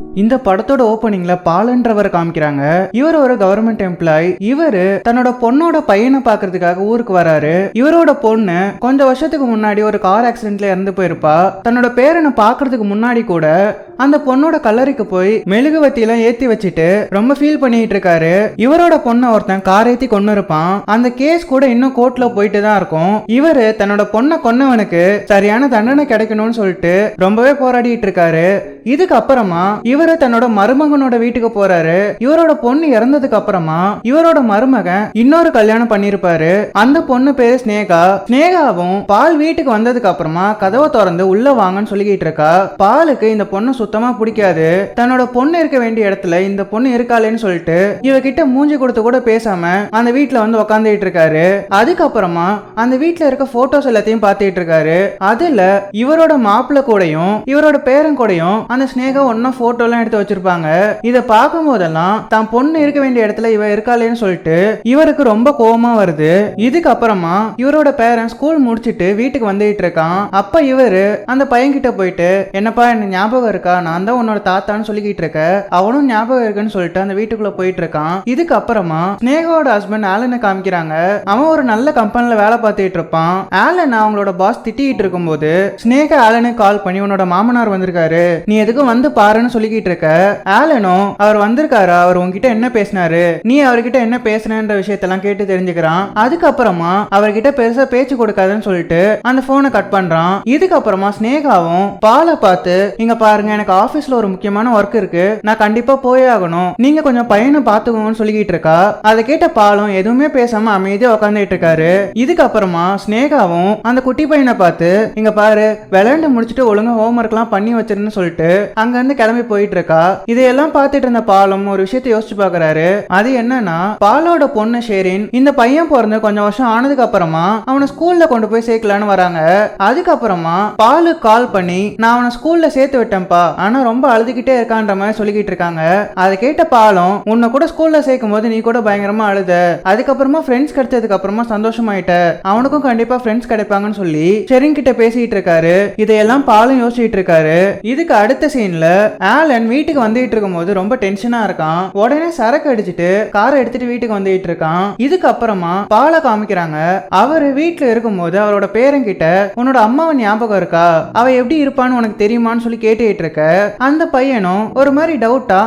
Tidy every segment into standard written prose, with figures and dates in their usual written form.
இந்த படத்தோட ஓப்பனிங்ல பாலன்றவர் காமிக்கிறாங்க. இவர் ஒரு கவர்மெண்ட் எம்ப்ளாய். இவரு தன்னோட பொண்ணோட பையனை பாக்குறதுக்காக ஊருக்கு வராரு. இவரோட பொண்ணு கொஞ்சம் வருஷத்துக்கு முன்னாடி ஒரு கார் ஆக்சிடென்ட்ல இறந்து போயிருப்பா. தன்னோட பேரனை பாக்குறதுக்கு முன்னாடி கூட அந்த பொண்ணோட கல்லறைக்கு போய் மெழுகுவத்தியெல்லாம் ஏத்தி வச்சுட்டு ரொம்ப ஃபீல் பண்ணிட்டு இருக்காரு. இவரோட பொண்ணை ஒருத்தன் கார் ஏத்தி கொண்டு இருப்பான். அந்த கேஸ் கூட இன்னும் கோர்ட்ல போயிட்டு தான் இருக்கும். இவரு தன்னோட பொண்ணை கொன்னவனுக்கு சரியான தண்டனை கிடைக்கணும்னு சொல்லிட்டு ரொம்பவே போராடிட்டு இருக்காரு. இதுக்கு அப்புறமா இவரு தன்னோட மருமகனோட வீட்டுக்கு போறாரு. இவரோட பொண்ணு இறந்ததுக்கு அப்புறமா இவரோட மருமகன் இன்னொரு கல்யாணம் பண்ணிருப்பாரு. அந்த பொண்ணு பேரு ஸ்னேகா. ஸ்னேகாவும் பால் வீட்டுக்கு வந்ததுக்கு அப்புறமா கதவை திறந்து உள்ள வாங்கன்னு சொல்லிக்கிட்டு இருக்கா. பாலுக்கு இந்த பொண்ணு சுத்தமா பிடிக்காது. தன்னோட பொண்ணு இருக்க வேண்டிய இடத்துல இந்த பொண்ணு இருக்காளேன்னு சொல்லிட்டு இவகிட்ட மூஞ்சி கொடுத்து கூட பேசாம அந்த வீட்டுல வந்து உக்காந்துட்டு இருக்காரு. அதுக்கப்புறமா அந்த வீட்டுல இருக்க போட்டோஸ் எல்லாத்தையும் பார்த்துட்டு இருக்காரு. அதுல இவரோட மாப்பிள்ள கூடயும் இவரோட பேரன் கூடயும் அந்த ஸ்னேகா ஒன்னா போட்டோ எல்லாம் எடுத்து வச்சிருப்பாங்க. இத பார்க்கும் போதெல்லாம் தான் பொண்ணு இருக்க வேண்டிய இடத்துல இவ இருக்காளேன்னு சொல்லிட்டு இவருக்கு ரொம்ப கோவமா வருது. இதுக்கு அப்புறமா இவரோட பேரன் ஸ்கூல் முடிச்சிட்டு வீட்டுக்கு வந்துட்டு இருக்கான். அப்ப இவரு அந்த பையன் கிட்ட போயிட்டு, என்னப்பா என்ன ஞாபகம் இருக்கா, நான் தான் உன்னோட தாத்தான்னு சொல்லிக்கிட்டு இருக்க, அவனும் ஞாபகம் இருக்குன்னு சொல்லிட்டு அந்த வீட்டுக்குள்ள போயிட்டு இருக்கான். இதுக்கு அப்புறமா ஸ்னேகாவோட ஹஸ்பண்ட் ஆலனை காமிக்கிறாங்க. அவன் ஒரு நல்ல கம்பெனில வேலை பார்த்துட்டு இருப்பான். ஆலன் அவங்களோட பாஸ் திட்டிட்டு இருக்கும் போது ஸ்னேகா ஆலனுக்கு கால் பண்ணி, உன்னோட மாமனார் வந்திருக்காரு, நீ எதுக்கும் வந்து பாருன்னு சொல்லிக்கிட்டு இருக்க. ஆலனும் அவர் வந்திருக்காரா, அவர் உங்ககிட்ட என்ன பேசினாரு, நீ அவர்கிட்ட என்ன பேசினன்ற விஷயத்தெல்லாம் கேட்டு தெரிஞ்சுக்கிறான். அதுக்கப்புறமா அவர்கிட்ட பெருசா பேச்சு கொடுக்காதுன்னு சொல்லிட்டு அந்த போனை கட் பண்றான். இதுக்கப்புறமா ஸ்னேகாவும் பாலை பார்த்து, இங்க பாருங்க எனக்கு ஆபீஸ்ல ஒரு முக்கியமான ஒர்க் இருக்கு, நான் கண்டிப்பா போயே ஆகணும், நீங்க கொஞ்சம் பையனை பாத்துக்கோங்கன்னு சொல்லிக்கிட்டு இருக்கா. அதை கேட்ட பாலும் எதுவுமே பேசாம அமைதியா உட்காந்துட்டு இருக்காரு. இதுக்கப்புறமா ஸ்னேகாவும் அந்த குட்டி பையனை பார்த்து, இங்க பாரு விளையாண்டு முடிச்சுட்டு ஒழுங்கா ஹோம்ஒர்க் எல்லாம் பண்ணி வச்சிருன்னு சொல்லிட்டு அங்க இருந்து கிளம்பி போயிட்டு இருக்கா. இதையெல்லாம் பார்த்துட்டு இருந்த பாலும் ஒரு விஷயத்தை யோசிச்சு பாக்குறாரு. அது என்னன்னா, பாலோட பொண்ணு ஷேரின் இந்த பையன் பிறந்து கொஞ்சம் வருஷம் ஆனதுக்கு அப்புறமா அவனை ஸ்கூல்ல கொண்டு போய் சேர்க்கலான்னு வராங்க. அதுக்கப்புறமா பாலு கால் பண்ணி, நான் அவனை ஸ்கூல்ல சேர்த்து விட்டேன்ப்பா, ஆனா ரொம்ப அழுதுகிட்டே இருக்கான்ற மாதிரி சொல்லிக்கிட்டு இருக்காங்க. அதை கேட்ட பாலும், உன்னை கூட ஸ்கூல்ல சேர்க்கும் போது நீ கூட பயங்கரமா அழுத, அதுக்கப்புறமா ஃப்ரெண்ட்ஸ் கிடைச்சதுக்கு அப்புறமா சந்தோஷமாயிட்ட, அவனுக்கும் கண்டிப்பா ஃப்ரெண்ட்ஸ் கிடைப்பாங்கன்னு சொல்லி ஷெரின் கிட்ட பேசிட்டு இருக்காரு. இதையெல்லாம் பாலும் யோசிச்சுட்டு இருக்காரு. இதுக்கு அடுத்த சீன்ல ஆலன் வீட்டுக்கு வந்துட்டு இருக்கும் போது ரொம்ப டென்ஷனா இருக்கான். உடனே சரக்கு அடிச்சுட்டு காரை எடுத்துட்டு வீட்டுக்கு வந்துட்டு இருக்கான். இதுக்கு அப்புறமா பாலை காமிக்கிறாங்க. அவரு வீட்டுல இருக்கும் போது அவரோட பேரன் கிட்ட, உன்னோட அம்மாவை ஞாபகம் இருக்கா, அவ எப்படி இருப்பான்னு உனக்கு தெரியுமான்னு சொல்லி கேட்டுட்டு இருக்க. அந்த பையனும் ஒரு மாதிரி டவுட்டா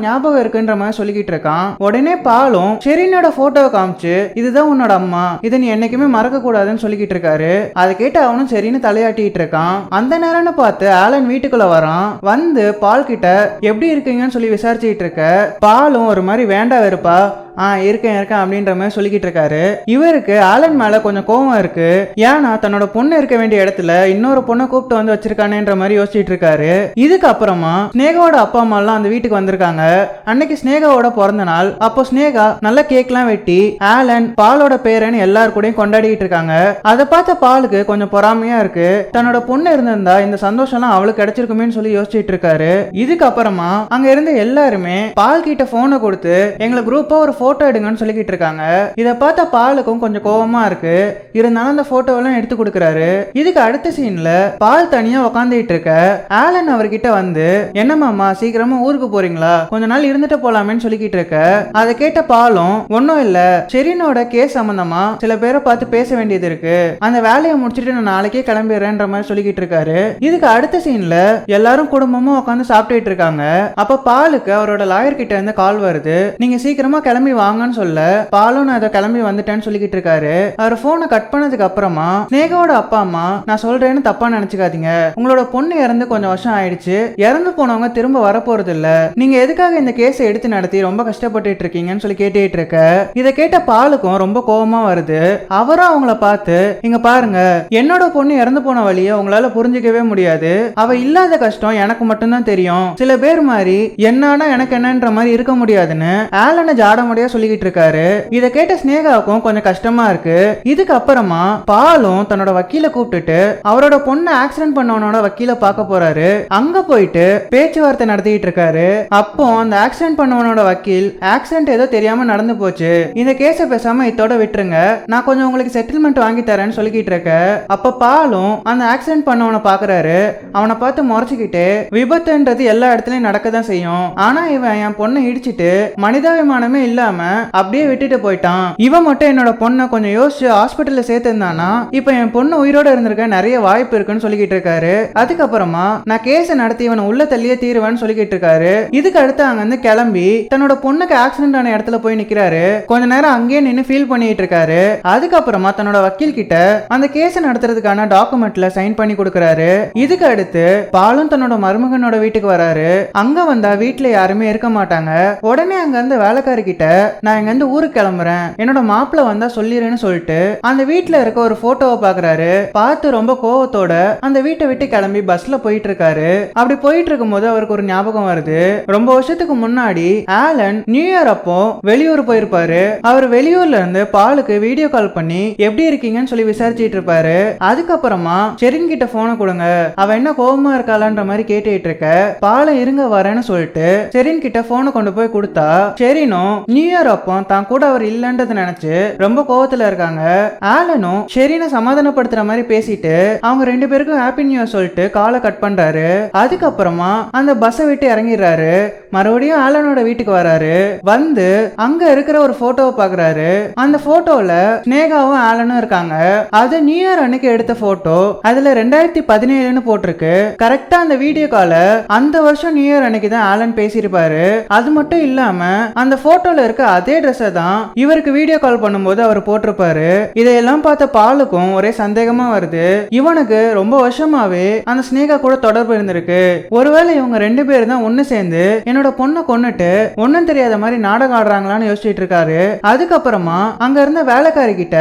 ஞாபகம் இருக்குன்ற மாதிரி சொல்லிக்கிட்டு இருக்கான். உடனே பாலும் ஷெரினோட போட்டோவை காமிச்சு, இதுதான் உன்னோட அம்மா, இதை நீ என்னைக்குமே மறக்க கூடாதுன்னு சொல்லிக்கிட்டு இருக்காரு. அதை கேட்டு அவனும் சரின்னு தலையாட்டிட்டு இருக்கான். அந்த நேரம்னு பார்த்து ஆலன் வீட்டுக்குள்ள வரான். வந்து பால் கிட்ட எப்படி இருக்கீங்கன்னு சொல்லி விசாரிச்சுட்டு இருக்க. பாலும் ஒரு மாதிரி வேண்டா வெறுப்பா, இருக்கேன் அப்படின்ற மாதிரி சொல்லிக்கிட்டு இருக்காரு. இவருக்கு ஆலன் மேல கொஞ்சம் கோவம் இருக்கு. ஏன்னா தன்னோட பொண்ணு இருக்க வேண்டிய இடத்துல இன்னொரு பொண்ணை கூப்பிட்டு வந்து வச்சிருக்கானேன்ற மாதிரி யோசிச்சுட்டு இருக்காரு. இதுக்கு அப்புறமா ஸ்னேகாவோட அப்பா அம்மா எல்லாம் அந்த வீட்டுக்கு வந்திருக்காங்க. அன்னைக்கு ஸ்னேகாவோட பிறந்த நாள். அப்போ ஸ்னேகா நல்ல கேக்லாம் வெட்டி ஆலன் பாலோட பேரன் எல்லாரும் கூடயும் கொண்டாடிட்டு இருக்காங்க. அதை பார்த்த பாலுக்கு கொஞ்சம் பொறாமையா இருக்கு. தன்னோட பொண்ணு இருந்திருந்தா இந்த சந்தோஷம் எல்லாம் அவளுக்கு கிடைச்சிருக்குமே சொல்லி யோசிச்சுட்டு இருக்காரு. இதுக்கு அப்புறமா அங்க இருந்த எல்லாருமே பால் கிட்ட போனை கொடுத்து, எங்களை குரூப்பா ஒரு போட்டோ எடுங்கன்னு சொல்லிக்கிட்டு இருக்காங்க. இதை பார்த்த பாலுக்கும் கொஞ்சம் கோவமா இருக்கு. இருந்தாலும் அந்த போட்டோ எல்லாம் எடுத்து கொடுக்கறாரு. இதுக்கு அடுத்த சீன்ல பால் தனியா உக்காந்துட்டு இருக்க. ஆலன் அவர்கிட்ட வந்து, என்ன மாமா சீக்கிரமா ஊருக்கு போறீங்களா, கொஞ்ச நாள் இருந்துட்டு போலாமேன்னு சொல்லிக்கிட்டு இருக்க. அதை கேட்ட பாலும், ஒன்னும் இல்ல, ஷெரினோட கேஸ் சம்பந்தமா சில பேரை பார்த்து பேச வேண்டியது இருக்கு, அந்த வேலையை முடிச்சுட்டு நான் நாளைக்கே கிளம்பிடுறேன்ற மாதிரி சொல்லிக்கிட்டு இருக்காரு. இதுக்கு அடுத்த சீன்ல எல்லாரும் குடும்பமா உட்காந்து சாப்பிட்டுட்டு இருக்காங்க. அப்ப பாலுக்கு அவரோட லாயர் கிட்ட இருந்து கால் வருது. நீங்க சீக்கிரமா கிளம்பி வாங்கன்னு சொல்ல பாலும் நான் அதை கிளம்பி வந்துட்டேன்னு சொல்லிக்கிட்டு இருக்காரு. அவர் போனை கட் பண்ணதுக்கு அப்புறமா ஸ்னேகாவோட அப்பா அம்மா, நான் சொல்றேன்னு தப்பா நினைச்சுக்காதீங்க, உங்களோட பொண்ணு இறந்து கொஞ்சம் வருஷம் ஆயிடுச்சு, இறந்து போனவங்க திரும்ப வரப்போறது இல்ல, நீங்க எதுக்காக இந்த கேஸை எடுத்து நடத்தி ரொம்ப கஷ்டப்பட்டு இருக்கீங்கன்னு சொல்லி கேட்டுட்டு இருக்க. இதை கேட்ட பாலுக்கும் ரொம்ப கோபமா வருது. அவரும் அவங்கள பார்த்து, இங்க பாருங்க, என்னோட பொண்ணு இறந்து போன வழியை உங்களால புரிஞ்சுக்கவே முடியாது, அவ இல்லாத கஷ்டம் எனக்கு மட்டும்தான் தெரியும், சில பேர் மாதிரி என்னானா எனக்கு என்னன்ற மாதிரி இருக்க முடியாதுன்னு ஆலனை ஜாட முடியாது குறையா சொல்லிக்கிட்டு இருக்காரு. இத கேட்ட ஸ்னேகாவுக்கும் கொஞ்சம் கஷ்டமா இருக்கு. இதுக்கு அப்புறமா பாலும் தன்னோட வக்கீல கூப்பிட்டுட்டு அவரோட பொண்ணு ஆக்சிடென்ட் பண்ணவனோட வக்கீல பார்க்க போறாரு. அங்க போயிட்டு பேச்சுவார்த்தை நடத்திட்டு இருக்காரு. அப்போ அந்த ஆக்சிடென்ட் பண்ணவனோட வக்கீல் ஆக்சிடென்ட் ஏதோ தெரியாம நடந்து போச்சு, இந்த கேஸ பேசாம இதோட விட்டுருங்க, நான் கொஞ்சம் உங்களுக்கு செட்டில்மெண்ட் வாங்கி தரேன்னு சொல்லிக்கிட்டு இருக்க. அப்ப பாலும் அந்த ஆக்சிடென்ட் பண்ணவனை பாக்குறாரு. அவனை பார்த்து முறைச்சுக்கிட்டு விபத்துன்றது எல்லா இடத்துலயும் நடக்கதான் செய்யும், ஆனா இவன் என் பொண்ணை இடிச்சிட்டு மனிதாபிமானமே இல்லாம அப்படியே விட்டுட்டு போயிட்டான். இவன் மட்டும் என்னோட பொண்ணை கொஞ்சம் யோசிச்சு ஹாஸ்பிட்டல்ல சேர்த்திருந்தானா இப்ப என் பொண்ணு உயிரோட இருந்திருக்க நிறைய வாய்ப்பு இருக்குன்னு சொல்லிக்கிட்டு இருக்காரு. அதுக்கப்புறமா நான் கேஸ் நடத்தி இவனை உள்ள தள்ளியே தீருவேன்னு சொல்லிக்கிட்டு இருக்காரு. இதுக்கு அடுத்து அங்க இருந்து கிளம்பி தன்னோட பொண்ணுக்கு ஆக்சிடென்ட் ஆன இடத்துல போய் நிக்கிறாரு. கொஞ்ச நேரம் அங்கேயே நின்று ஃபீல் பண்ணிட்டு இருக்காரு. அதுக்கப்புறமா தன்னோட வக்கீல் கிட்ட அந்த கேஸ் நடத்துறதுக்கான டாக்குமெண்ட்ல சைன் பண்ணி கொடுக்கறாரு. இதுக்கு அடுத்து பாலும் தன்னோட மருமகனோட வீட்டுக்கு வராரு. அங்க வந்தா வீட்டுல யாருமே இருக்க மாட்டாங்க. உடனே அங்க இருந்து வேலைக்காரி கிட்ட நான் இங்க இருந்து ஊருக்கு கிளம்புறேன், என்னோட மாப்பிள்ள வந்தா சொல்லிருன்னு சொல்லிட்டு அந்த வீட்டுல இருக்க ஒரு போட்டோவை பாக்குறாரு. பார்த்து ரொம்ப கோவத்தோட அந்த வீட்டை விட்டு கிளம்பி பஸ்ல போயிட்டு இருக்காரு. அப்படி போயிட்டு இருக்கும் போது அவருக்கு ஒரு ஞாபகம் வருது. ரொம்ப வருஷத்துக்கு முன்னாடி ஆலன் நியூ இயர் அப்போ வெளியூர் போயிருப்பாரு. அவர் வெளியூர்ல இருந்து பாலுக்கு வீடியோ கால் பண்ணி எப்படி இருக்கீங்கன்னு சொல்லி விசாரிச்சிட்டு இருப்பாரு. அதுக்கப்புறமா செரின் கிட்ட போனை கொடுங்க, அவ என்ன கோபமா இருக்காளான்ற மாதிரி கேட்டுட்டு இருக்க. பாலை இருங்க வரேன்னு சொல்லிட்டு செரின் கிட்ட போனை கொண்டு போய் கொடுத்தா செரினும் நியூ இயர் அப்போ தான் கூட அவர் இல்லன்றது நினைச்சு ரொம்ப கோவத்துல இருக்காங்க. ஆலனும் ஷெரீனை சமாதானப்படுத்துற மாதிரி பேசிட்டு அவங்க ரெண்டு பேருக்கும் ஹாப்பி நியூ இயர் சொல்லிட்டு காலை கட் பண்றாரு. அதுக்கப்புறமா அந்த பஸ்ஸை விட்டு இறங்கிடுறாரு. மறுபடியும் ஆலனோட வீட்டுக்கு வராரு. வந்து அங்க இருக்கிற ஒரு போட்டோவை பாக்குறாரு. அந்த போட்டோல ஸ்னேகாவும் ஆலனும் இருக்காங்க. அது நியூ இயர் அன்னைக்கு எடுத்த போட்டோ. அதுல 2017ன்னு போட்டிருக்கு. கரெக்டா அந்த வீடியோ கால அந்த வருஷம் நியூ இயர் அன்னைக்கு தான் ஆலன் பேசியிருப்பாரு. அது மட்டும் இல்லாம அந்த போட்டோல இருக்க அதே ட்ரெஸ் தான் இவருக்கு வீடியோ கால் பண்ணும்போது அவர் போட்டிருப்பாரு. இதையெல்லாம் பார்த்த பாலுக்கும் ஒரே சந்தேகமா வருது. இவனுக்கு ரொம்ப வருஷமாவே அந்த ஸ்னேகா கூட தொடர்பு இருந்திருக்கு. ஒருவேளை இவங்க ரெண்டு பேரும் தான் ஒண்ணு சேர்ந்து என்னோட பொண்ணை கொன்னுட்டு ஒன்னும் தெரியாத மாதிரி நாடகம் ஆடுறாங்களான்னு யோசிச்சுட்டு இருக்காரு. அதுக்கப்புறமா அங்க இருந்த வேலைக்காரி கிட்ட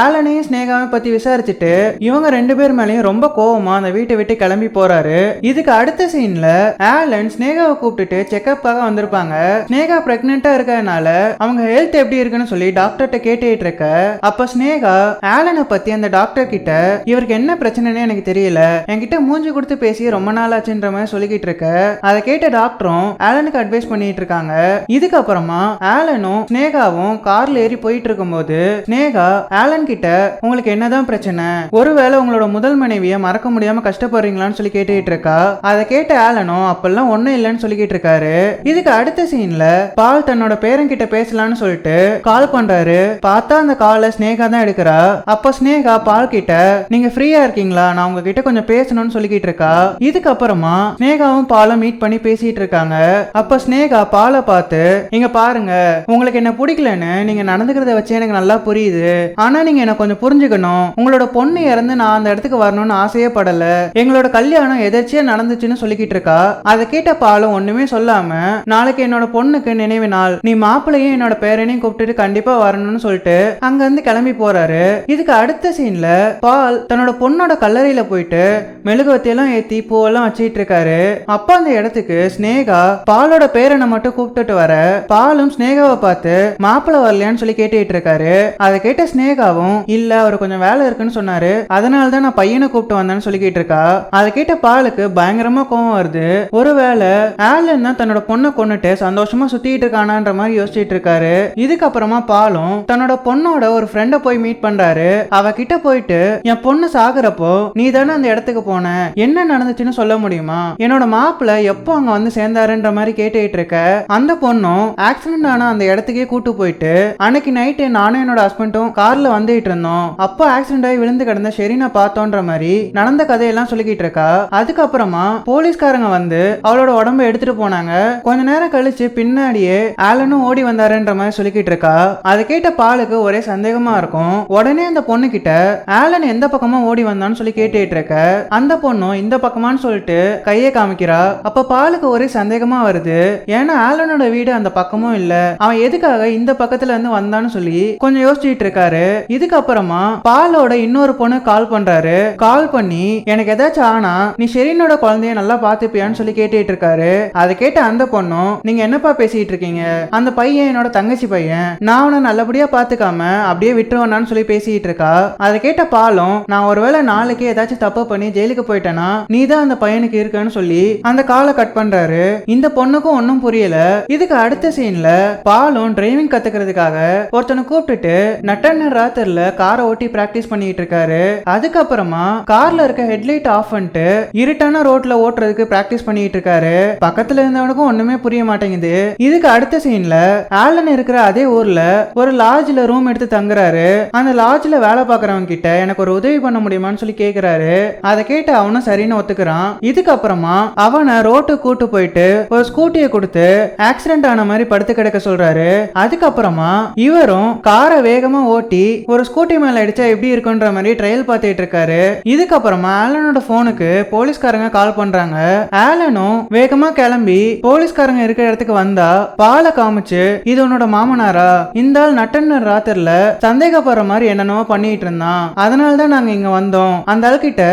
ஆலனையும் ஸ்னேகாவை பத்தி விசாரிச்சுட்டு இவங்க ரெண்டு பேர் மேலயும் ரொம்ப கோவமா அந்த வீட்டை விட்டு கிளம்பி போறாரு. இதுக்கு அடுத்த சீன்ல ஆலன் ஸ்னேகாவை கூப்பிட்டுட்டு செக்அப்பாக வந்திருப்பாங்க. ஸ்னேகா பிரெக்னெண்டா இருக்கறனால அவங்க ஹெல்த் எப்படி இருக்குன்னு சொல்லி டாக்டர்கிட்ட கேட்டுட்டு இருக்க. அப்ப ஸ்னேகா ஆலனை பத்தி அந்த டாக்டர் கிட்ட இவருக்கு என்ன பிரச்சனைன்னு எனக்கு தெரியல, என்கிட்ட மூஞ்சி கொடுத்து பேசி ரொம்ப நாள் ஆச்சுன்ற மாதிரி சொல்லிக்கிட்டு இருக்க. அதை கேட்ட டாக்டரும் ஆலனுக்கு அட்வைஸ் பண்ணிட்டு இருக்காங்க. இதுக்கப்புறமா ஆலனும் ஸ்னேகாவும் கார்ல ஏறி போயிட்டு இருக்கும்போது ஸ்னேகா ஆலன் கிட்ட உங்களுக்கு என்னதான் பிரச்சனை, ஒருவேளை உங்களோட முதல் மனைவியை மறக்க முடியாம கஷ்டப்படுறீங்களான்னு சொல்லி கேட்டுட்டு இருக்கா. அதை கேட்ட ஆலனும் அப்பெல்லாம் ஒண்ணும் இல்லைன்னு சொல்லிக்கிட்டு இருக்காரு. இதுக்கு அடுத்த சீன்ல பால் தன்னோட பேரன் கிட்ட பேசலாம்னு சொல்லிட்டு கால் பண்றாரு. பார்த்தா அந்த காலை ஸ்னேகா தான் எடுக்கிறா. அப்ப ஸ்னேகா பால் கிட்ட நீங்க ஃப்ரீயா இருக்கீங்களா, நான் உங்ககிட்ட கொஞ்சம் பேசணும்னு சொல்லிக்கிட்டு இருக்கா. இதுக்கப்புறமா ஸ்னேகாவும் பாலும் மீட் பண்ணி பேசிட்டு இருக்காங்க. அப்ப ஸ்னேகா பாலை பார்த்து இங்க பாருங்க, உங்களுக்கு என்ன பிடிக்கலன்னு நீங்க நடந்துக்கிறத வச்சு எனக்கு நல்லா புரியுது, ஆனா நீங்க என்ன கொஞ்சம் புரிஞ்சுக்கணும், உங்களோட பொண்ணு இறந்து நான் அந்த இடத்துக்கு வரணும்னு ஆசையே படல, எங்களோட கல்யாணம் எதாச்சியா நடந்துச்சுன்னு சொல்லிக்கிட்டு இருக்கா. அதை கேட்ட பாலும் ஒண்ணுமே சொல்லாம நாளைக்கு என்னோட பொண்ணுக்கு நினைவு நாள், நீ மாப்பிள்ளையும் என்னோட பேரனையும் கூப்பிட்டு கண்டிப்பா வரணும்னு சொல்லிட்டு அங்க இருந்து கிளம்பி போறாரு. இதுக்கு அடுத்த சீன்ல பால் தன்னோட பொண்ணோட கல்லறையில போயிட்டு மெழுகுவத்தியெல்லாம் ஏத்தி பூவெல்லாம் வச்சிட்டு இருக்காரு. அப்ப அந்த இடத்துக்கு ஸ்னேகா பாலோட பேரனை மட்டும் கூப்பிட்டுட்டு வர பாலும் ஸ்னேகாவை பார்த்து மாப்பிள்ளை வரலையான்னு சொல்லி கேட்டுட்டு இருக்காரு. அதை கேட்ட ஸ்னேகாவும் இல்ல அவர் கொஞ்சம் வேலை இருக்குன்னு சொன்னாரு, அதனாலதான் நான் பையனை கூப்பிட்டு வந்தேன்னு சொல்லிக்கிட்டு இருக்கா. அதை கேட்ட பாலுக்கு பயங்கரமா கோவம் வருது. ஒருவேளை ஆலன் தான் தன்னோட பொண்ணை கொன்னுட்டு சந்தோஷமா சுத்திட்டு இருக்கானான்ற மாதிரி யோசிச்சுட்டு இருக்காரு. இதுக்கப்புறமா பாலும் தன்னோட பொண்ணோட ஒரு ஃப்ரெண்ட போய் மீட் பண்றாரு. அவகிட்ட போயிட்டு என் பொண்ணு சாகுறப்போ நீ தானே அந்த இடத்துக்கு போன, என்ன நடந்துச்சுன்னு சொல்ல முடியுமா, என்னோட மாப்பிள்ள எப்போ அங்க வந்து சேர்ந்தாருன்ற மாதிரி கேட்டுட்டு இருக்க. அந்த பொண்ணும் ஆக்சிடென்ட் ஆன அந்த இடத்துக்கே கூட்டு போயிட்டு அன்னைக்கு நைட்டு நானும் என்னோட ஹஸ்பண்டும் கார்ல வந்துட்டு இருந்தோம், அப்போ ஆக்சிடென்ட் ஆகி விழுந்து கிடந்த ஷெரீனை பார்த்தோன்ற மாதிரி நடந்த கதையெல்லாம் சொல்லிக்கிட்டு இருக்கா. அதுக்கப்புறமா போலீஸ்காரங்க வந்து அவளோட உடம்ப எடுத்துட்டு போனாங்க. கொஞ்ச நேரம் கழிச்சு பின்னாடியே ஆலனும் ஓடி வந்தாருன்ற மாதிரி சொல்லிக்கிட்டு இருக்கா. அதை கேட்ட பாலுக்கு ஒரே சந்தேகமா இருக்கும். உடனே அந்த பொண்ணு கிட்ட ஆலன் எந்த பக்கமா ஓடி வந்தான்னு சொல்லி கேட்டுட்டு இருக்க. அந்த பொண்ணும் இந்த பக்கமான்னு சொல்லிட்டு கையை காமிக்கிறா. அப்ப பாலுக்கு ஒரே சந்தேகமா வருது. ஏன்னா ஆலனோட வீடு அந்த பக்கமும் இல்ல, அவன் எதுக்காக இந்த பக்கத்துல இருந்து வந்தான்னு சொல்லி கொஞ்சம் யோசிச்சுட்டு இருக்காரு. இதுக்கப்புறமா பாலோட இன்னொரு பொண்ணு கால் பண்றாரு. கால் பண்ணி எனக்கு ஏதாச்சும் ஆனா நீ ஷெரீனோட குழந்தைய நல்லா பாத்துப்பியான்னு சொல்லி கேட்டுட்டு இருக்காரு. அதை கேட்ட அந்த பொண்ணும் நீங்க என்னப்பா பேசிட்டு இருக்கீங்க, அந்த பையன் என்னோட தங்கச்சி பையன், நான் அவனை நல்லபடியா பாத்துக்காம அப்படியே விட்டுருவானான்னு சொல்லி பேசிட்டு இருக்கா. அதை கேட்ட பாலும், நான் ஒருவேளை நாளைக்கு ஏதாச்சும் தப்பு பண்ணி ஜெயிலுக்கு போயிட்டேன்னா நீ தான் அந்த பையனுக்கு இருக்கன்னு சொல்லி அந்த காலை கட் பண்றாரு. இந்த பொண்ணுக்கும் ஒன்னும் புரியல. இதுக்கு அடுத்த சீன்ல பாலும் டிரைவிங் கத்துக்கிறதுக்காக ஒருத்தனை கூப்பிட்டுட்டு நட்டன்ன ராத்திரில காரை ஓட்டி பிராக்டிஸ் பண்ணிட்டு இருக்காரு. அதுக்கப்புறமா கார்ல இருக்க ஹெட்லைட் ஆஃப் பண்ணிட்டு இருட்டான ரோட்ல ஓட்டுறதுக்கு பிராக்டிஸ் பண்ணிட்டு இருக்காரு. பக்கத்துல இருந்தவனுக்கும் ஒண்ணுமே புரிய மாட்டேங்குது. இதுக்கு அடுத்த சீன்ல ஆலன் இருக்கிற அதே ஊர்ல ஒரு லாட்ஜ்ல ரூம் எடுத்து தங்குறாரு. அந்த லாட்ஜ்ல வேலை பார்க்கறவங்க கிட்ட எனக்கு ஒரு உதவி பண்ண முடியுமான்னு சொல்லி கேக்குறாரு. அதை கேட்டு அவனும் சரின்னு ஒத்துக்கிறான். இதுக்கப்புறமா அவனை ரோட்டு கூட்டு போயிட்டு ஒரு ஸ்கூட்டியை கொடுத்து ஆக்சிடென்ட் ஆன மாதிரி படுத்து கிடக்க சொல்றாரு. அதுக்கப்புறமா இவரும் காரை வேகமா ஓட்டி ஒரு ஸ்கூட்டி மேல அடிச்சா எப்படி இருக்குன்ற மாதிரி ட்ரையல் பார்த்துட்டு இருக்காரு. இதுக்கப்புறமா ஆலனோட போனுக்கு போலீஸ்காரங்க கால் பண்றாங்க. ஆலனும் வேகமா கிளம்பி போலீஸ்காரங்க இருக்கிற இடத்துக்கு வந்தா பாலை காமிச்சு, இது உன்னோட மாமனாரா? இந்த ஆள் நட்டன்னர் ராத்திரில சந்தேகப்படுற மாதிரி என்னென்னவோ பண்ணிட்டு இருந்தான், அதனாலதான் நாங்க இங்க வந்தோம். அந்த ஆள்கிட்ட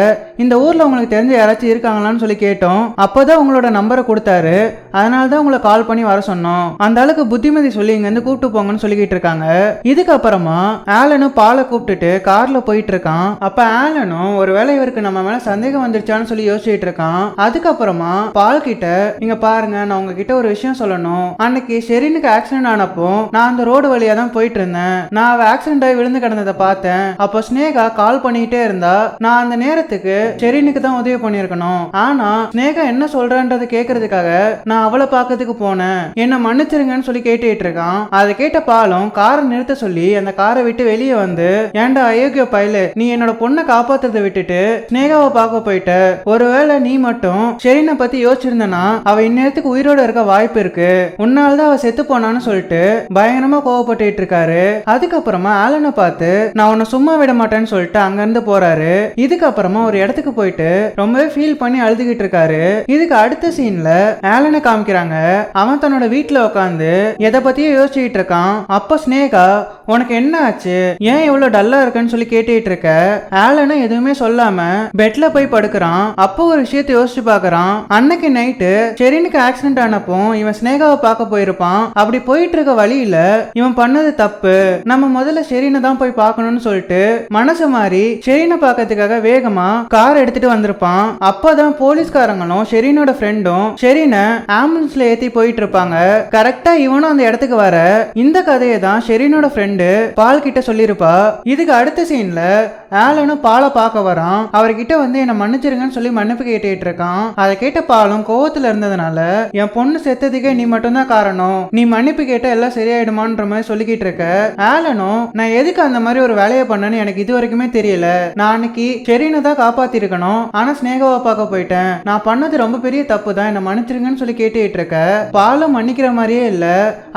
இந்த ஊர்ல உங்களுக்கு தெரிஞ்ச யாராச்சும் இருக்காங்களான்னு சொல்லி கேட்டோம். அப்பதான் உங்களோட நம்பரை கொடுத்தாரு. அதனாலதான் உங்களை கால் பண்ணி வர சொன்னோம். அந்த ஆளுக்கு புத்திமதி சொல்லி இங்க இருந்து கூப்பிட்டு போங்கன்னு சொல்லிக்கிட்டு இருக்காங்க. இதுக்கப்புறமா ஆலனும் பாலை கூப்பிட்டுட்டு கார்ல போயிட்டு இருக்கான். அப்ப ஆலனும் ஒருவேளை இவருக்கு நம்ம மேல சந்தேகம் வந்துருச்சான்னு சொல்லி யோசிச்சுட்டு இருக்கான். அதுக்கப்புறமா பால் கிட்ட, இங்க பாருங்க, நான் உங்ககிட்ட ஒரு விஷயம் சொல்லணும். அன்னைக்கு ஷெரினுக்கு ஆக்சிடென்ட் ஆனப்போ நான் அந்த ரோடு வழியா தான் போயிட்டு இருந்தேன். நான் அவ ஆக்சிடென்ட் ஆகி விழுந்து கிடந்ததை பார்த்தேன். அப்போ ஸ்னேகா கால் பண்ணிட்டே இருந்தா. நான் அந்த நேரத்துக்கு ஷெரினுக்கு தான் உதவி பண்ணிருக்கணும். ஆனா ஸ்னேகா என்ன சொல்றன்றதை கேட்கறதுக்காக நான் அவளை பார்க்கறதுக்கு போனேன். என்ன மன்னிச்சிருங்கன்னு சொல்லி கேட்டுட்டு இருக்கான். அதை கேட்ட பாலும் காரை நிறுத்த சொல்லி அந்த காரை விட்டு வெளியே வந்து, ஏன்டா அயோக்கிய பயலு, நீ என்னோட பொண்ணை காப்பாத்துறதை விட்டுட்டு ஸ்னேகாவை பார்க்க போயிட்ட. ஒருவேளை நீ மட்டும் ஷெரினை பத்தி யோசிச்சிருந்தனா அவ இந்நேரத்துக்கு உயிரோட இருக்க வாய்ப்பு இருக்கு. உன்னால்தான் அவ செத்து போனான்னு சொல்லிட்டு பயங்கரமா கோவப்பட்டு இருக்காரு. அதுக்கப்புறமா ஆலனை பார்த்து, நான் உன்னை சும்மா விட மாட்டேன்னு சொல்லிட்டு அங்க இருந்து போறாரு. இதுக்கப்புறமா ஒரு இடத்துக்கு போயிட்டு ரொம்பவே ஃபீல் பண்ணி அழுதுகிட்டு இருக்காரு. இதுக்கு அடுத்த சீன்ல ஆலனை காமிக்கிறாங்க. அவன் தன்னோட வீட்டுல உட்காந்து எதை பத்தியே யோசிச்சுட்டு இருக்கான். அப்ப ஸ்னேகா, உனக்கு என்ன ஆச்சு, ஏன் இவ்வளவு டல்லா இருக்குன்னு சொல்லி கேட்டுட்டு இருக்க. ஆலனும் எதுவுமே சொல்லாம பெட்ல போய் படுக்கிறான். அப்போ ஒரு விஷயத்தை யோசிச்சு பாக்குறான். அன்னைக்கு நைட்டு ஷெரினுக்கு ஆக்சிடென்ட் ஆனப்போ இவன் ஸ்னேகாவை பார்க்க போயிருப்பான். அப்படி போயிட்டு இருக்க வழியில இவன் பண்ணது தப்பு, நம்ம முதல்ல ஷெரினை தான் போய் பார்க்கணும்னு சொல்லிட்டு மனசு மாறி ஷெரினை பார்க்கறதுக்காக வேகமா கார் எடுத்துட்டு வந்திருப்பான். அப்பதான் போலீஸ்காரங்களும் ஷெரினோட ஃப்ரெண்டும் ஷெரினை ஆம்புலன்ஸ்ல ஏத்தி போயிட்டு இருப்பாங்க. கரெக்டா இவனும் அந்த இடத்துக்கு வர இந்த கதையை தான் ஷெரினோட ஃப்ரெண்டு பால் கிட்ட சொல்லிருப்பா. இதுக்கு அடுத்த சீன்ல ஆலனும் பாலை பார்க்க வரான். அவர்கிட்ட வந்து என்ன மன்னிச்சிருங்கன்னு சொல்லி மன்னிப்பு கேட்டுட்டு இருக்கான். அதை கேட்ட பாலும் கோவத்துல இருந்ததுனால, என் பொண்ணு செத்ததுக்கே நீ மட்டும் தான் காரணம், நீ மன்னிப்பு கேட்ட எல்லாம் சரியாயிடுமான்ற மாதிரி சொல்லிக்கிட்டு இருக்க. ஆலனும், நான் எதுக்கு அந்த மாதிரி ஒரு வேலையை பண்ணேன்னு எனக்கு இது வரைக்குமே தெரியல. நான் அன்னைக்கு ஷெரினை தான் காப்பாத்தி இருக்கணும், ஆனா ஸ்னேகாவை பார்க்க போயிட்டேன். நான் பண்ணது ரொம்ப பெரிய தப்பு தான், என்ன மன்னிச்சிருங்கன்னு சொல்லி கேட்டுட்டு இருக்க. பாலும் மன்னிக்கிற மாதிரியே இல்ல.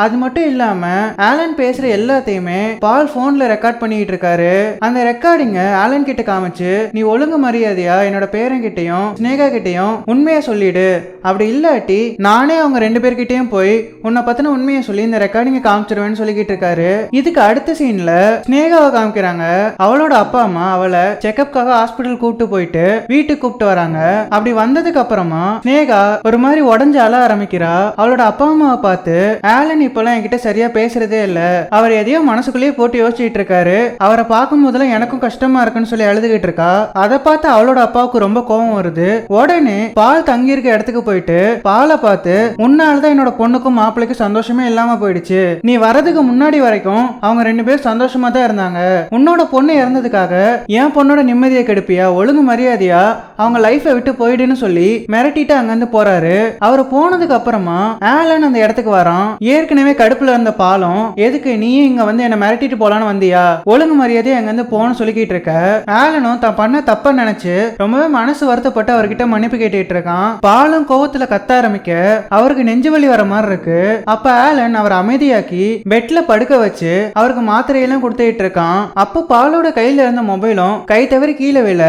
அது மட்டும் இல்லாம ஆலன் பேசுற எல்லாத்தையுமே பால் போன்ல ரெக்கார்ட் பண்ணிட்டு இருக்காரு. அந்த ரெக்கார்டிங்க ஆலன் கிட்ட காமிச்சு, நீ ஒழுங்கு மரியாதையா என்னோட பேரன் கிட்டையும் ஸ்னேகா கிட்டையும் உண்மையை சொல்லிடு, அப்படி இல்லாட்டி நானே அவங்க ரெண்டு பேர்கிட்டயும் போய் உன்னை பத்தின உண்மையை சொல்லி இந்த ரெக்கார்டிங்க காமிச்சிருவேன்னு சொல்லிக்கிட்டு இருக்காரு. இதுக்கு அடுத்த சீன்ல ஸ்னேகாவை காமிக்கிறாங்க. அவளோட அப்பா அம்மா அவளை செக்அப்காக ஹாஸ்பிட்டல் கூப்பிட்டு போயிட்டு வீட்டுக்கு கூப்பிட்டு வராங்க. அப்படி வந்ததுக்கு அப்புறமா ஸ்னேகா ஒரு மாதிரி உடஞ்சு அழ ஆரம்பிக்கிறா. அவளோட அப்பா அம்மாவை பார்த்து, ஆலன் இப்பெல்லாம் என்கிட்ட சரியா பேசுறதே இல்ல, அவர் எதையோ மனசுக்குள்ளேயே போட்டு யோசிச்சுட்டு இருக்காரு, அவரை பார்க்கும் போதெல்லாம் எனக்கும் கஷ்டமா இருக்குன்னு சொல்லி அழுதுகிட்டு இருக்கா. அதை பார்த்து அவளோட அப்பாவுக்கு ரொம்ப கோபம் வருது. உடனே பால் தங்கி இருக்க இடத்துக்கு போயிட்டு பாலை பார்த்து, உன்னால்தான் என்னோட பொண்ணுக்கும் மாப்பிள்ளைக்கும் சந்தோஷமே இல்லாம போயிடுச்சு, நீ வரதுக்கு முன்னாடி வரைக்கும் அவங்க ரெண்டு பேரும் சந்தோஷமா தான் இருந்தாங்க, உன்னோட பொண்ணு இறந்ததுக்காக என் பொண்ணோட நிம்மதியை கெடுப்பியா, ஒழுங்கு மரியாதையா அவங்க லைஃபை விட்டு போயிடுன்னு சொல்லி மிரட்டிட்டு அங்கிருந்து போறாரு. அவர் போனதுக்கு அப்புறமா ஆலன் அந்த இடத்துக்கு வரான். ஏற்கனவே கடுப்புல இருந்த பாலும், எதுக்கு நீ இங்க வந்து என்ன மிரட்டிட்டு போலான்னு வந்தியா, ஒழுங்கு மரியாதையா அங்கிருந்து போன்னு சொல்லிக்கிட்டு இருக்க. ஆலனும் தான் பண்ண தப்ப நினைச்சு ரொம்பவே மனசு வருத்தப்பட்டு அவர்கிட்ட மன்னிப்பு கேட்டுட்டு இருக்கான். பாலும் கோவத்துல கத்த ஆரம்பிக்க அவருக்கு நெஞ்சு வலி வர மாதிரி இருக்கு. அப்ப ஆலன் அவர் அமைதியாக்கி பெட்ல படுக்க வச்சு அவருக்கு மாத்திரையெல்லாம் கொடுத்துட்டு இருக்கான். அப்ப பாலோட கையில இருந்த மொபைலும் கை தவறி கீழே விழ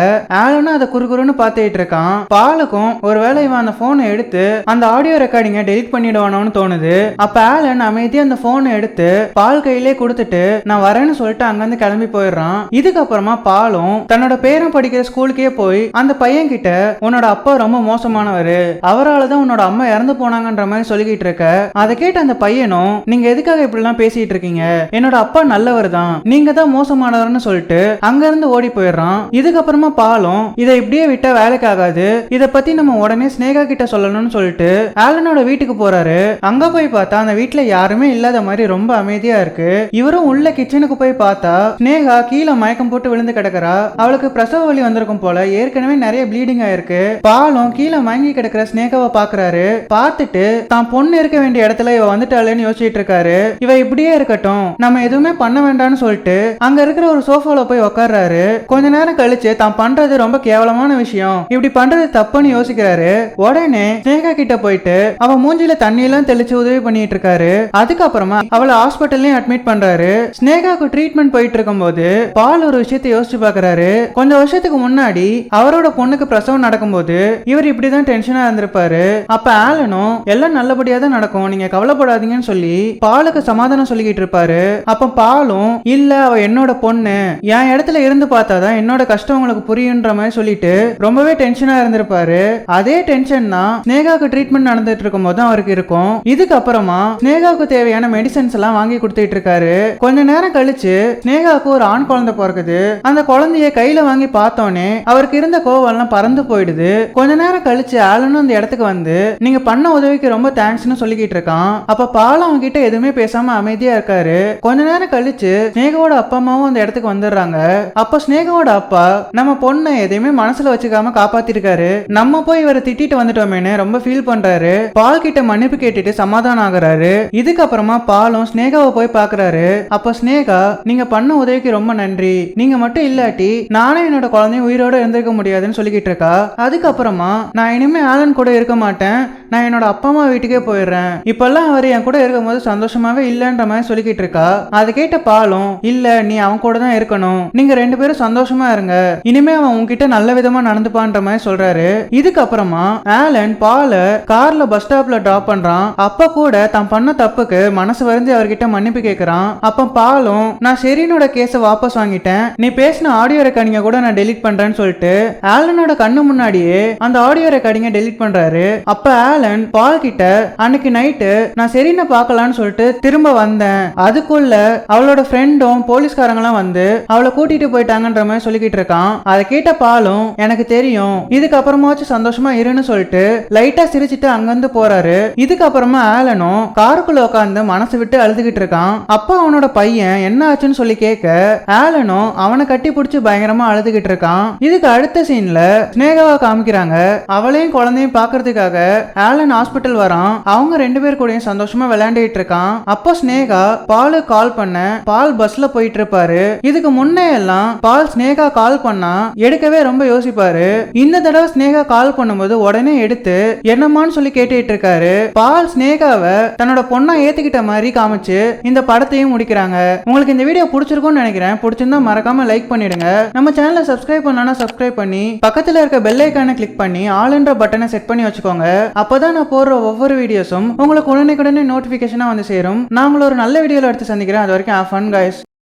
ஆலனும் அதை குறுகுறுன்னு பார்த்துட்டு இருக்கான். பாலுக்கும் ஒருவேளை இவன் அந்த போனை எடுத்து அந்த ஆடியோ ரெக்கார்டிங்க டெலிட் பண்ணிடுவானோன்னு தோணுது. அப்ப ஆலன் அமைதியா அந்த போனை எடுத்து பால் கையிலே கொடுத்துட்டு நான் வரேன்னு சொல்லிட்டு அங்கிருந்து கிளம்பி போயிடுறான். இதுக்கப்புறமா பாலும் தன்னோட பேரன் படிக்கிற ஸ்கூலுக்கே போய் அந்த பையன் கிட்ட, உன்னோட அப்பா ரொம்ப மோசமானவரு, அவரால் தான் உன்னோட அம்மா இறந்து போனாங்கன்ற மாதிரி சொல்லிக்கிட்டு இருக்க. அதை கேட்டு அந்த பையனும் ஆலனும் நீங்க எதுக்காக இப்படி எல்லாம் பேசிட்டு இருக்கீங்க, என்னோட அப்பா நல்லவர் தான், நீங்க தான் மோசமானவர்னு சொல்லிட்டு அங்க இருந்து ஓடி போயிடுறான். இதுக்கப்புறமா பாலும் இதை இப்படியே விட்டா வேலைக்கு ஆகாது, இத பத்தி நம்ம உடனே ஸ்னேகா கிட்ட சொல்லணும்னு சொல்லிட்டு ஆலனோட வீட்டுக்கு போறாரு. அங்க போய் பார்த்தா அந்த வீட்டுல யாருமே இல்லாத மாதிரி ரொம்ப அமைதியா இருக்கு. இவரும் உள்ள கிச்சனுக்கு போய் பார்த்தா ஸ்னேகா கீழே மயக்கம் போட்டு விழுந்து கிடக்குறா. அவளுக்கு பிரசவ வலி வந்திருக்கும் போல, ஏற்கனவே நிறைய ப்ளீடிங் ஆயிருக்கு. பாலும் கீழே மயங்கி கிடக்குற ஸ்னேகாவை பாக்குறாரு. பார்த்துட்டு தான் பொண்ணு இருக்க வேண்டிய இடத்துல இவ வந்துட்டாளேன்னு யோசிச்சுட்டு இருக்காரு. இவ இப்படியே இருக்கட்டும், நம்ம எதுவுமே பண்ண வேண்டாம்னு சொல்லிட்டு அங்க இருக்கிற ஒரு சோஃபால போய் உட்கார்றாரு. கொஞ்ச நேரம் கழிச்சு தான் பண்றது ரொம்ப கேவலமான விஷயம், இப்படி பண்றது தப்புன்னு யோசிக்கிறாரு. உடனே ஸ்னேகா கிட்ட போயிட்டு அவ மூஞ்சில தண்ணி எல்லாம் தெளிச்சு உதவி பண்ணிட்டு இருக்காரு. அதுக்கப்புறமா அவளை ஹாஸ்பிட்டல்லையும் அட்மிட் பண்றாரு. ஸ்னேகாக்கு ட்ரீட்மெண்ட் போயிட்டு இருக்கும் போது பால் ஒரு விஷயத்தை யோசிச்சு பாக்குறாரு. கொஞ்சம் வருஷத்துக்கு முன்னாடி அவரோட பொண்ணுக்கு பிரசவம் நடக்கும்போது இவர் இப்படிதான் டென்ஷனா இருந்திருப்பாரு. அப்ப ஆலனும் எல்லாம் நல்லபடியா தான் நடக்கும், நீங்க கவலைப்படாதீங்கன்னு சொல்லி பாலுக்கு சமாதானம் சொல்லிக்கிட்டு இருப்பாரு. அப்ப பாலும் இல்ல அவ என்னோட பொண்ணு, என் இடத்துல இருந்து பார்த்தாதான் என்னோட கஷ்டம் உங்களுக்கு புரியுன்ற மாதிரி சொல்லிட்டு ரொம்பவே டென்ஷனா இருந்திருப்பாரு. அதே டென்ஷன் தான் ஸ்னேகாக்கு ட்ரீட்மெண்ட் நடந்துட்டு இருக்கும் போது அவருக்கு இருக்கும். இதுக்கப்புறமா ஸ்னேகாவுக்கு தேவையான மெடிசன்ஸ் எல்லாம் வாங்கி கொடுத்துட்டு இருக்காரு. கொஞ்ச நேரம் கழிச்சு ஸ்னேகாவுக்கு ஒரு ஆண் குழந்தை பிறக்குது. அந்த குழந்தைய கையில வாங்கி பார்த்தோன்னே அவருக்கு இருந்த கோவம் எல்லாம் பறந்து போயிடுது. கொஞ்ச நேரம் கழிச்சு ஆலனும் அந்த இடத்துக்கு வந்து நீங்க பண்ண உதவிக்கு ரொம்ப தேங்க்ஸ்னு சொல்லிக்கிட்டு இருக்கான். அப்ப பால் அவங்க கிட்ட எதுவுமே பேசாம அமைதியா இருக்காரு. கொஞ்ச நேரம் கழிச்சு ஸ்னேகாவோட அப்பா அம்மாவும் அந்த இடத்துக்கு வந்துடுறாங்க. அப்ப ஸ்னேகாவோட அப்பா நம்ம பொண்ணை எதையுமே மனசுல வச்சுக்காம காப்பாத்திருக்காரு, நம்ம போய் இவரை திட்டிட்டு வந்துட்டோமேன்னு ரொம்ப ஃபீல் பண்றாரு. பால் கிட்ட மன்னிப்பு கேட்டுட்டு சமாதானம் ஆகுறாரு. இதுக்கப்புறமா பாலும் ஸ்னேகாவை போய் பாக்குறாரு. அப்ப ஸ்னேகா நீங்க பண்ண உதவிக்கு ரொம்ப நன்றி, நீங்க மட்டும் இல்லாட்டி நானே என்னோட குழந்தைய உயிரோட இருந்திருக்க முடியாதுன்னு சொல்லிக்கிட்டு இருக்கா. அதுக்கப்புறமா நான் இனிமே ஆலன் கூட இருக்க மாட்டேன், நான் என்னோட அப்பா அம்மா வீட்டுக்கே போயிடுறேன், இப்பெல்லாம் அவர் என் கூட இருக்கும் போது சந்தோஷமாவே இல்லன்ற மாதிரி சொல்லிக்கிட்டு இருக்கா. அதை கேட்ட பாலும் இல்ல நீ அவன் கூட தான் இருக்கணும், நீங்க ரெண்டு பேரும் சந்தோஷமா இருங்க, இனிமே அவன் உன்கிட்ட நல்ல விதமா நடந்துப்பான்ற மாதிரி சொல்றாரு. இதுக்கப்புறமா ஆலன் பால கார்ல பஸ் ஸ்டாப்ல டிராப் பண்றான். அப்ப கூட தான் பண்ண தப்புக்கு மனசு வரைஞ்சு அவர்கிட்ட மன்னிப்பு கேட்கறான். அப்ப பாலும் நான் ஷெரீனோட கேஸ வாபஸ் வாங்கிட்டேன், நீ பேசின ஆடியோ ரெக்கார்டிங்க கூட நான் டெலீட் பண்றேன்னு சொல்லிட்டு ஆலனோட கண்ணு முன்னாடியே அந்த ஆடியோ ரெக்கார்டிங்க டெலீட் பண்றாரு. அப்ப ஆலன் பால் கிட்ட அன்னைக்கு நைட்டு நான் ஷெரீனை பார்க்கலான்னு சொல்லிட்டு திரும்ப வந்தேன், அதுக்குள்ள அவளோட ஃப்ரெண்டும் போலீஸ்காரங்களாம் வந்து அவளை கூட்டிட்டு போயிட்டாங்கன்ற மாதிரி சொல்லிக்கிட்டு இருக்கான். அதை கேட்ட பாலும் எனக்கு தெரியும், இதுக்கப்புறமாச்சும் சந்தோஷமா இருன்னு சொல்லிட்டு லைட்டா சிரிச்சிட்டு அங்கிருந்து போறாரு. இதுக்கப்புறமா ஆலனும் காருக்குள்ள உட்காந்து மனசு விட்டு அழுதுகிட்டு இருக்கான். அப்பா அவனோட பையன் என்ன ஆச்சுன்னு சொல்லி கேட்க ஆலனும் அவனை கட்டி பிடிச்சி பயங்கரமா அழுதுகிட்டு இருக்கான். இதுக்கு அடுத்த சீன்ல ஸ்னேகாவை காமிக்கிறாங்க. அவளையும் குழந்தையும் பாக்குறதுக்காக ஆலன் ஹாஸ்பிட்டல் வரான். அவங்க ரெண்டு பேர் கூடயும் சந்தோஷமா விளையாண்டுட்டு இருக்கான். அப்போ ஸ்னேகா பாலு கால் பண்ண பால் பஸ்ல போயிட்டு இருப்பாரு. இதுக்கு முன்னே எல்லாம் பால் ஸ்னேகா கால் பண்ணா எடுக்கவே ரொம்ப யோசிப்பாரு. இந்த தடவை ஸ்னேகா கால் பண்ணும்போது உடனே எடுத்து என்னமான்னு சொல்லி கேட்டுட்டு இருக்காரு. பால் ஸ்னேகாவை தன்னோட பொண்ணா ஏத்துக்கிட்ட மாதிரி காமிச்சு இந்த படத்தையும் முடிக்கிறாங்க. உங்களுக்கு இந்த வீடியோ பிடிச்சிருக்கும்னு நினைக்கிறேன். பிடிச்சிருந்தா மறக்காம லைக் பண்ணிடுங்க. நம்ம சேனலை சப்ஸ்கிரைப் பண்ணா சப்ஸ்கிரைப் பண்ணி பக்கத்துல இருக்க பெல் ஐகானை கிளிக் பண்ணி ஆல் என்ற பட்டனை செட் பண்ணி வச்சுக்கோங்க. அப்பதான் நான் போடுற ஒவ்வொரு வீடியோஸும் உங்களுக்கு உடனே நோட்டிபிகேஷனா வந்து சேரும். நான் உங்களை ஒரு நல்ல வீடியோல எடுத்து சந்திக்கிறேன். அது வரைக்கும் have fun guys.